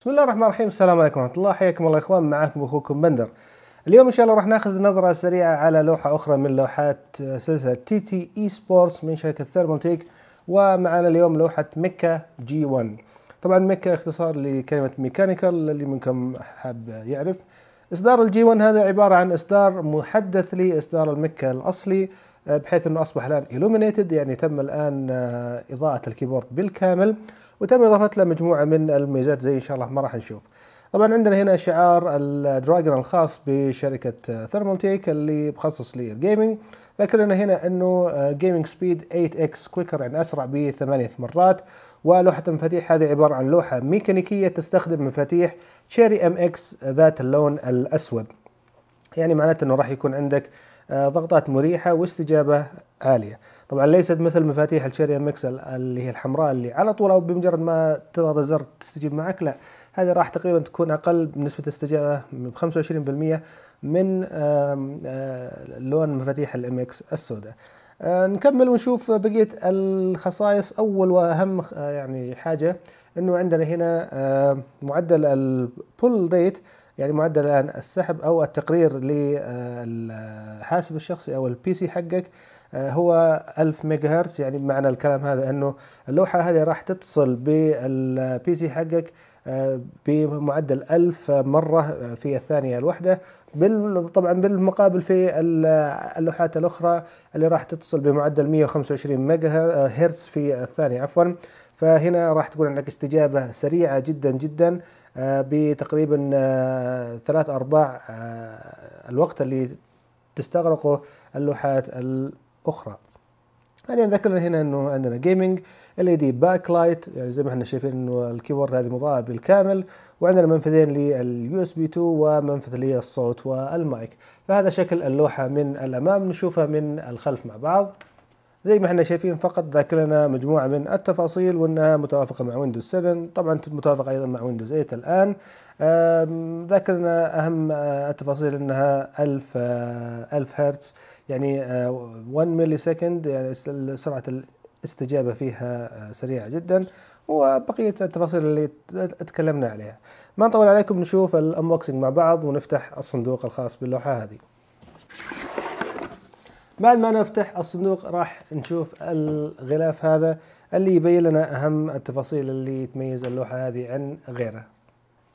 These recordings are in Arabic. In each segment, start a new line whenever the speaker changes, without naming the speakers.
بسم الله الرحمن الرحيم. السلام عليكم ورحمة الله، حياكم الله يا اخوان. معكم اخوكم بندر. اليوم ان شاء الله راح ناخذ نظرة سريعة على لوحة اخرى من لوحات سلسلة تي تي اي سبورتس من شركة ثيرمالتيك، ومعنا اليوم لوحة ميكا جي 1. طبعا ميكا اختصار لكلمة ميكانيكال اللي منكم حاب يعرف. اصدار الجي 1 هذا عبارة عن اصدار محدث لاصدار الميكا الاصلي، بحيث انه اصبح الان illuminated، يعني تم الان اضاءة الكيبورد بالكامل، وتم اضافة له مجموعة من الميزات زي ان شاء الله ما راح نشوف. طبعا عندنا هنا شعار الدراجون الخاص بشركة ثيرمالتيك اللي بخصص للجيمنج. ذكر لنا هنا انه جيمنج سبيد 8x كويكر، يعني اسرع ب8 مرات. ولوحة المفاتيح هذه عبارة عن لوحة ميكانيكية تستخدم مفاتيح تشيري ام اكس ذات اللون الاسود، يعني معناته انه راح يكون عندك ضغطات مريحة واستجابة عالية. طبعا ليست مثل مفاتيح الشيري ام اكس اللي هي الحمراء اللي على طول او بمجرد ما تضغط الزر تستجيب معك، لا، هذه راح تقريبا تكون اقل بنسبة استجابة ب 25% من لون مفاتيح الام اكس السوداء. نكمل ونشوف بقية الخصائص. اول واهم يعني حاجة انه عندنا هنا معدل البول ريت، يعني معدل الآن السحب أو التقرير للحاسب الشخصي أو البي سي حقك هو 1000 ميجا هرتز. يعني بمعنى الكلام هذا أنه اللوحة هذه راح تتصل بالبي سي حقك بمعدل 1000 مرة في الثانية الواحدة. طبعا بالمقابل في اللوحات الأخرى اللي راح تتصل بمعدل 125 ميجا هرتز في الثانية عفوا. فهنا راح تكون عندك استجابة سريعة جدا جدا بتقريبا 3/4 الوقت اللي تستغرقه اللوحات الأخرى. بعدين ذكرنا هنا انه عندنا جيمنج LED باك لايت، يعني زي ما احنا شايفين انه الكيبورد هذه مضاءة بالكامل، وعندنا منفذين لليو اس بي 2 ومنفذ للصوت والمايك. فهذا شكل اللوحة من الأمام، نشوفها من الخلف مع بعض. زي ما احنا شايفين فقط ذاكر لنا مجموعة من التفاصيل، وانها متوافقة مع ويندوز 7، طبعا متوافقة ايضا مع ويندوز 8 الان. ذاكر لنا اهم التفاصيل انها 1000 هرتز، يعني 1 ملي سكند، يعني سرعة الاستجابة فيها سريعة جدا، وبقية التفاصيل اللي تكلمنا عليها. ما نطول عليكم، نشوف الانبوكسنج مع بعض ونفتح الصندوق الخاص باللوحة هذه. بعد ما نفتح الصندوق راح نشوف الغلاف هذا اللي يبين لنا أهم التفاصيل اللي تميز اللوحة هذه عن غيرها.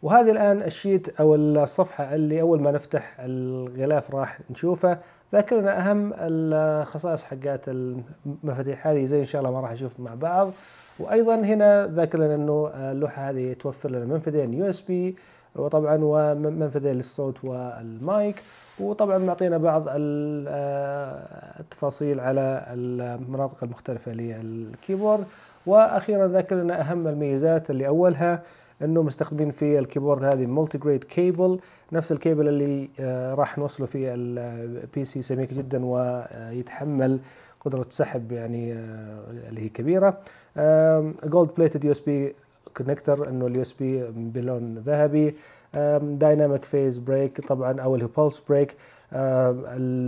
وهذه الآن الشيت أو الصفحة اللي أول ما نفتح الغلاف راح نشوفها. ذاكر لنا أهم الخصائص حقات المفاتيح هذه زي إن شاء الله ما راح نشوف مع بعض. وأيضا هنا ذاكر لنا أنه اللوحة هذه توفر لنا منفذين يو اس بي، وطبعا ومنفذين للصوت والمايك، وطبعا معطينا بعض التفاصيل على المناطق المختلفة للكيبورد. واخيرا ذكر لنا اهم الميزات اللي اولها انه مستخدمين في الكيبورد هذه مولتي جريد كيبل، نفس الكيبل اللي راح نوصله في البي سي سميك جدا ويتحمل قدرة سحب يعني اللي هي كبيرة. جولد بليتد يو اس بي كونكتر، انه اليو اس بي بلون ذهبي. دايناميك فيز بريك طبعا او اللي هو بولس بريك.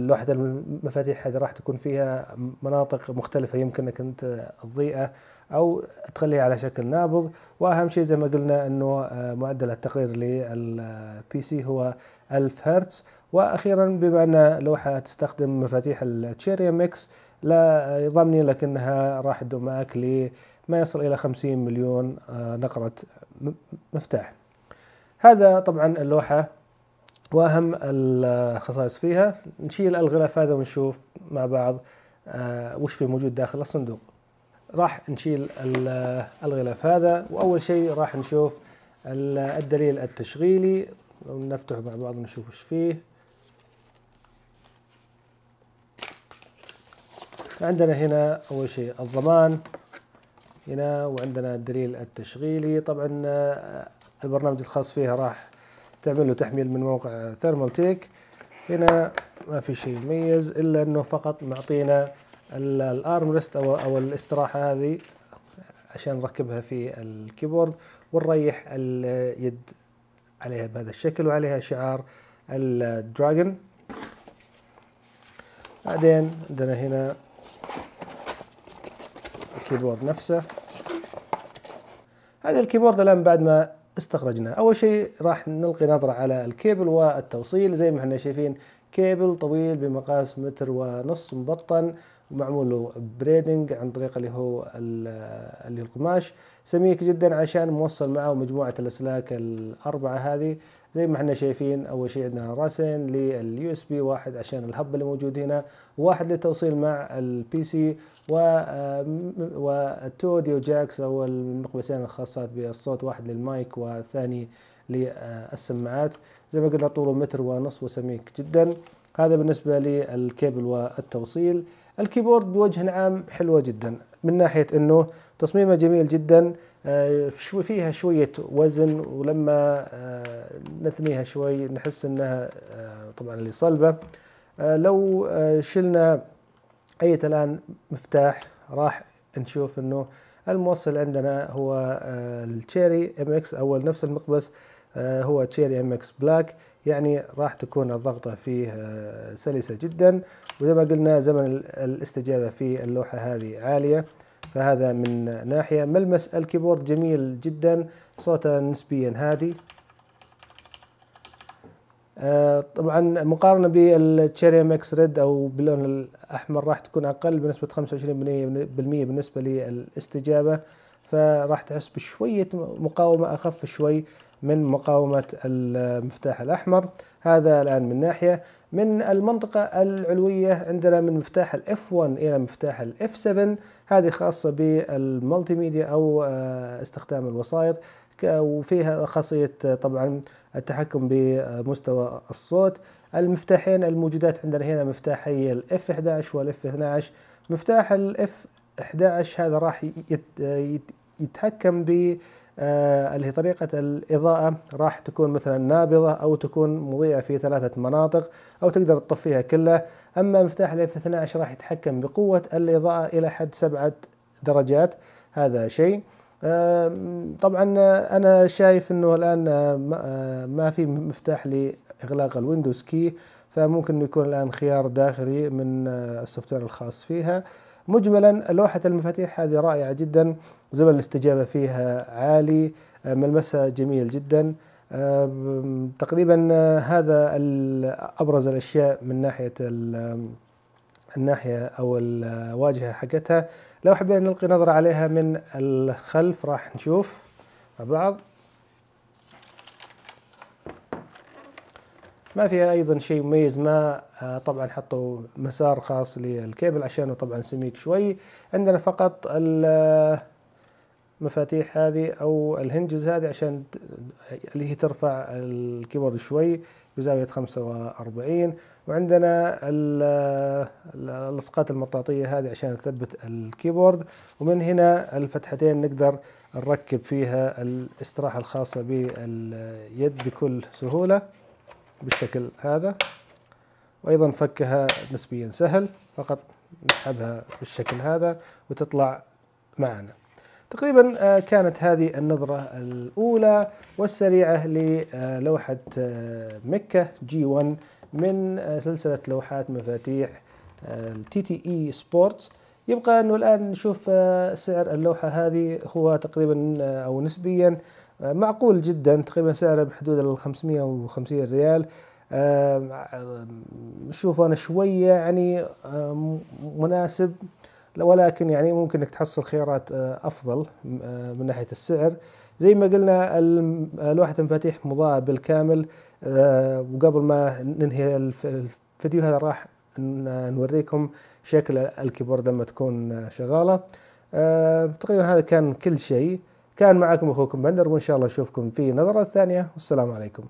لوحة المفاتيح هذه راح تكون فيها مناطق مختلفة يمكن انك انت تضيئها او تخليها على شكل نابض. واهم شيء زي ما قلنا انه معدل التقرير للبي سي هو 1000 هرتز. واخيرا بما ان لوحة تستخدم مفاتيح التشيري ام اكس، لا ضامنين لك انها راح تدوم معك لما يصل الى 50 مليون نقرة مفتاح. هذا طبعا اللوحة واهم الخصائص فيها. نشيل الغلاف هذا ونشوف مع بعض وش في موجود داخل الصندوق. راح نشيل الغلاف هذا، واول شيء راح نشوف الدليل التشغيلي، نفتحه مع بعض ونشوف وش فيه. عندنا هنا اول شيء الضمان هنا، وعندنا الدليل التشغيلي. طبعا البرنامج الخاص فيها راح تعمل له تحميل من موقع ثيرمالتيك. هنا ما في شيء مميز الا انه فقط معطينا الارم ريست او الاستراحة هذه عشان نركبها في الكيبورد، ونريح اليد عليها بهذا الشكل، وعليها شعار الدراجون. بعدين عندنا هنا الكيبورد نفسه. هذا الكيبورد الآن بعد ما استخرجناه. أول شيء راح نلقي نظرة على الكيبل والتوصيل. زي ما احنا شايفين كيبل طويل بمقاس 1.5 متر مبطن، ومعمول له بريدنج عن طريق اللي القماش، سميك جدا عشان موصل معه مجموعة الأسلاك الأربعة هذه. زي ما احنا شايفين أول شيء عندنا راسين لليو اس بي، واحد عشان الهب اللي موجود هنا، وواحد للتوصيل مع البي سي، والتو اوديو جاكس أو المقبسين الخاصات بالصوت، واحد للمايك والثاني للسماعات. زي ما قلنا طوله 1.5 متر وسميك جدا. هذا بالنسبة للكيبل والتوصيل. الكيبورد بوجه عام حلوة جدا من ناحية انه تصميمه جميل جدا، فيها شوية وزن، ولما نثنيها شوي نحس انها طبعا اللي صلبة. لو شلنا اي الان مفتاح راح نشوف انه الموصل عندنا هو التشيري ام اكس، او نفس المقبس هو تشيري ام اكس بلاك، يعني راح تكون الضغطة فيه سلسة جدا. وزي ما قلنا زمن الاستجابة في اللوحة هذه عالية، فهذا من ناحية. ملمس الكيبورد جميل جدا، صوته نسبيا هادي. طبعا مقارنة بالتشيري ام اكس ريد او باللون الاحمر راح تكون اقل بنسبة 25% بالنسبة للاستجابة، فراح تحس بشوية مقاومة اخف شوي من مقاومة المفتاح الاحمر. هذا الان من ناحية. من المنطقة العلوية عندنا من مفتاح الاف 1 الى مفتاح الاف 7، هذه خاصة بالمالتي ميديا او استخدام الوسائط، وفيها خاصية طبعا التحكم بمستوى الصوت. المفتاحين الموجودات عندنا هنا مفتاحي الاف 11 والاف 12. مفتاح الاف 11 هذا راح يتحكم ب اللي هي طريقة الإضاءة، راح تكون مثلا نابضة أو تكون مضيئة في 3 مناطق، أو تقدر تطفيها كلها. أما مفتاح الاف 12 راح يتحكم بقوة الإضاءة إلى حد 7 درجات. هذا شيء. طبعا أنا شايف أنه الآن ما في مفتاح لإغلاق الويندوز كي، فممكن يكون الآن خيار داخلي من السوفت وير الخاص فيها. مجملا لوحة المفاتيح هذه رائعة جدا، زمن الاستجابة فيها عالي، ملمسها جميل جدا. تقريبا هذا أبرز الأشياء من ناحية الناحية أو الواجهة حقتها. لو حبينا نلقي نظرة عليها من الخلف راح نشوف مع بعض. ما فيها أيضا شيء مميز، ما طبعا حطوا مسار خاص للكيبل عشانه طبعا سميك شوي. عندنا فقط المفاتيح هذه أو الهنجز هذه عشان اللي هي ترفع الكيبورد شوي بزاوية 45. وعندنا الألصقات المطاطية هذه عشان تثبت الكيبورد. ومن هنا الفتحتين نقدر نركب فيها الاستراحة الخاصة باليد بكل سهولة بالشكل هذا. وأيضا فكها نسبيا سهل، فقط نسحبها بالشكل هذا وتطلع معنا. تقريبا كانت هذه النظرة الأولى والسريعة للوحة مكة G1 من سلسلة لوحات مفاتيح TTE سبورتس. يبقى أنه الآن نشوف سعر اللوحة هذه. هو تقريبا أو نسبيا معقول جدا، تقريبا سعره بحدود 550 ريال. شوف أنا شوية يعني مناسب، ولكن يعني ممكن انك تحصل خيارات افضل من ناحية السعر. زي ما قلنا لوحة المفاتيح مضاءة بالكامل. وقبل ما ننهي الفيديو هذا راح نوريكم شكل الكيبورد لما تكون شغالة. تقريبا هذا كان كل شيء. كان معكم اخوكم بندر، وان شاء الله اشوفكم في نظرة ثانية، والسلام عليكم.